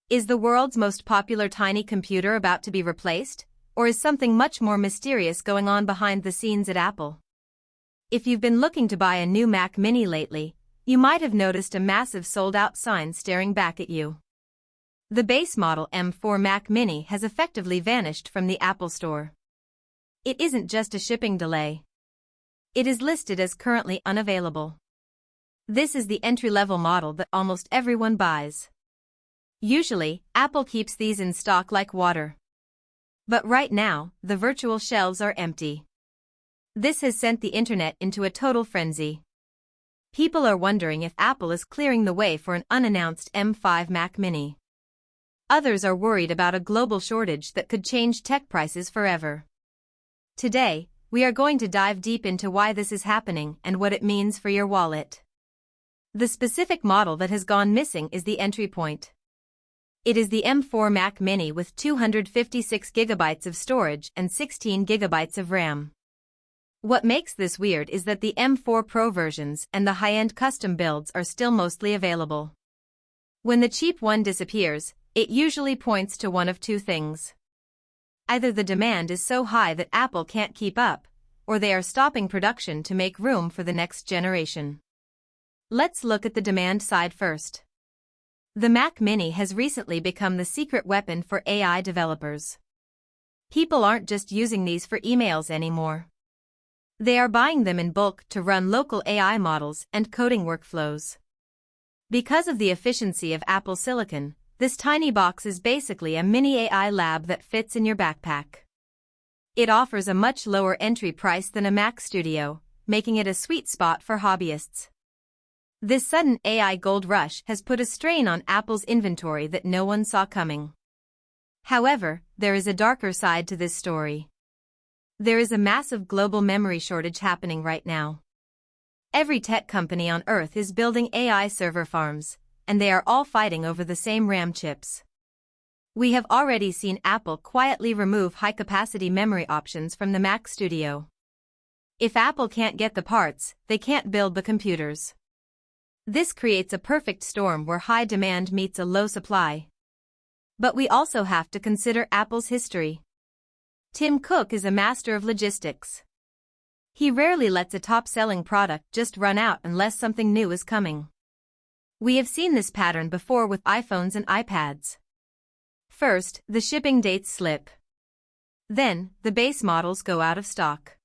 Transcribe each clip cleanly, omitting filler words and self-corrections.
Is the world's most popular tiny computer about to be replaced, or is something much more mysterious going on behind the scenes at Apple? If you've been looking to buy a new Mac Mini lately, you might have noticed a massive sold-out sign staring back at you. The base model M4 Mac Mini has effectively vanished from the Apple Store. It isn't just a shipping delay. It is listed as currently unavailable. This is the entry-level model that almost everyone buys. Usually, Apple keeps these in stock like water. But right now, the virtual shelves are empty. This has sent the internet into a total frenzy. People are wondering if Apple is clearing the way for an unannounced M5 Mac Mini. Others are worried about a global shortage that could change tech prices forever. Today, we are going to dive deep into why this is happening and what it means for your wallet. The specific model that has gone missing is the entry point. It is the M4 Mac Mini with 256 GB of storage and 16 GB of RAM. What makes this weird is that the M4 Pro versions and the high-end custom builds are still mostly available. When the cheap one disappears, it usually points to one of two things. Either the demand is so high that Apple can't keep up, or they are stopping production to make room for the next generation. Let's look at the demand side first. The Mac Mini has recently become the secret weapon for AI developers. People aren't just using these for emails anymore. They are buying them in bulk to run local AI models and coding workflows. Because of the efficiency of Apple Silicon, this tiny box is basically a mini AI lab that fits in your backpack. It offers a much lower entry price than a Mac Studio, making it a sweet spot for hobbyists. This sudden AI gold rush has put a strain on Apple's inventory that no one saw coming. However, there is a darker side to this story. There is a massive global memory shortage happening right now. Every tech company on Earth is building AI server farms, and they are all fighting over the same RAM chips. We have already seen Apple quietly remove high-capacity memory options from the Mac Studio. If Apple can't get the parts, they can't build the computers. This creates a perfect storm where high demand meets a low supply. But we also have to consider Apple's history. Tim Cook is a master of logistics. He rarely lets a top-selling product just run out unless something new is coming. We have seen this pattern before with iPhones and iPads. First, the shipping dates slip. Then, the base models go out of stock.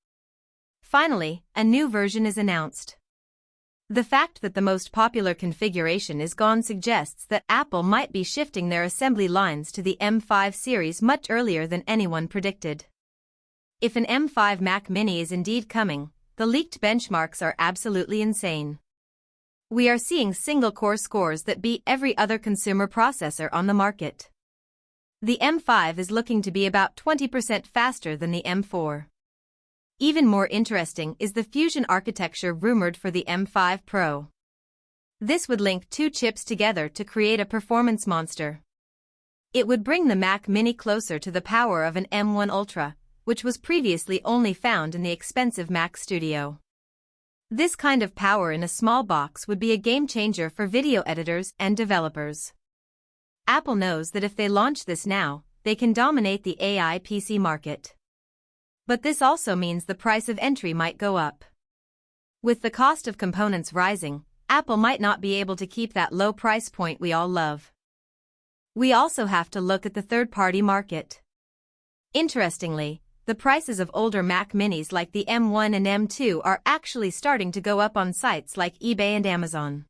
Finally, a new version is announced. The fact that the most popular configuration is gone suggests that Apple might be shifting their assembly lines to the M5 series much earlier than anyone predicted. If an M5 Mac Mini is indeed coming, the leaked benchmarks are absolutely insane. We are seeing single-core scores that beat every other consumer processor on the market. The M5 is looking to be about 20% faster than the M4. Even more interesting is the fusion architecture rumored for the M5 Pro. This would link two chips together to create a performance monster. It would bring the Mac Mini closer to the power of an M1 Ultra, which was previously only found in the expensive Mac Studio. This kind of power in a small box would be a game-changer for video editors and developers. Apple knows that if they launch this now, they can dominate the AI PC market. But this also means the price of entry might go up. With the cost of components rising, Apple might not be able to keep that low price point we all love. We also have to look at the third-party market. Interestingly, the prices of older Mac Minis like the M1 and M2 are actually starting to go up on sites like eBay and Amazon.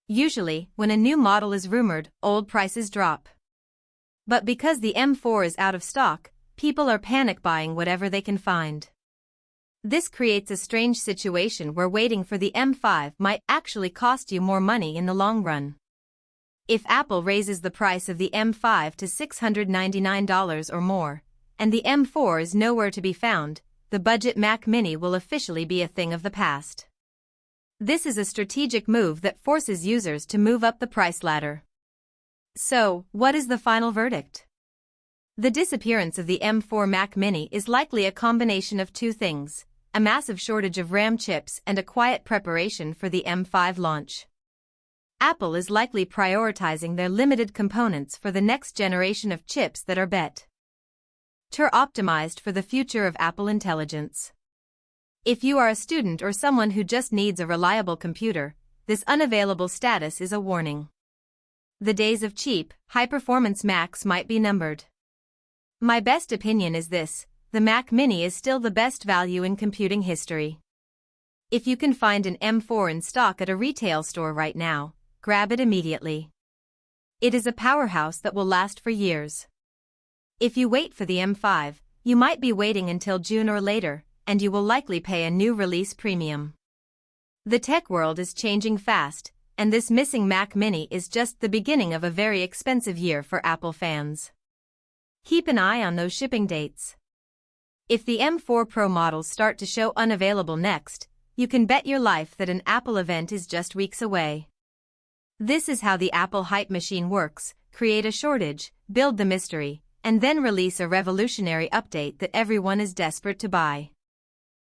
Usually, when a new model is rumored, old prices drop. But because the M4 is out of stock, people are panic buying whatever they can find. This creates a strange situation where waiting for the M5 might actually cost you more money in the long run. If Apple raises the price of the M5 to $699 or more, and the M4 is nowhere to be found, the budget Mac Mini will officially be a thing of the past. This is a strategic move that forces users to move up the price ladder. So, what is the final verdict? The disappearance of the M4 Mac Mini is likely a combination of two things: a massive shortage of RAM chips and a quiet preparation for the M5 launch. Apple is likely prioritizing their limited components for the next generation of chips that are better optimized for the future of Apple intelligence. If you are a student or someone who just needs a reliable computer, this unavailable status is a warning. The days of cheap, high-performance Macs might be numbered. My best opinion is this: the Mac Mini is still the best value in computing history. If you can find an M4 in stock at a retail store right now, grab it immediately. It is a powerhouse that will last for years. If you wait for the M5, you might be waiting until June or later, and you will likely pay a new release premium. The tech world is changing fast, and this missing Mac Mini is just the beginning of a very expensive year for Apple fans. Keep an eye on those shipping dates. If the M4 Pro models start to show unavailable next, you can bet your life that an Apple event is just weeks away. This is how the Apple hype machine works: create a shortage, build the mystery, and then release a revolutionary update that everyone is desperate to buy.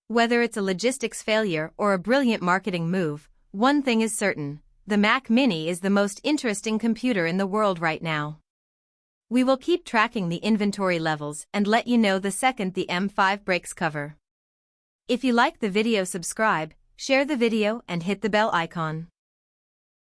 Whether it's a logistics failure or a brilliant marketing move, one thing is certain: the Mac Mini is the most interesting computer in the world right now. We will keep tracking the inventory levels and let you know the second the M5 breaks cover. If you like the video, subscribe, share the video and hit the bell icon.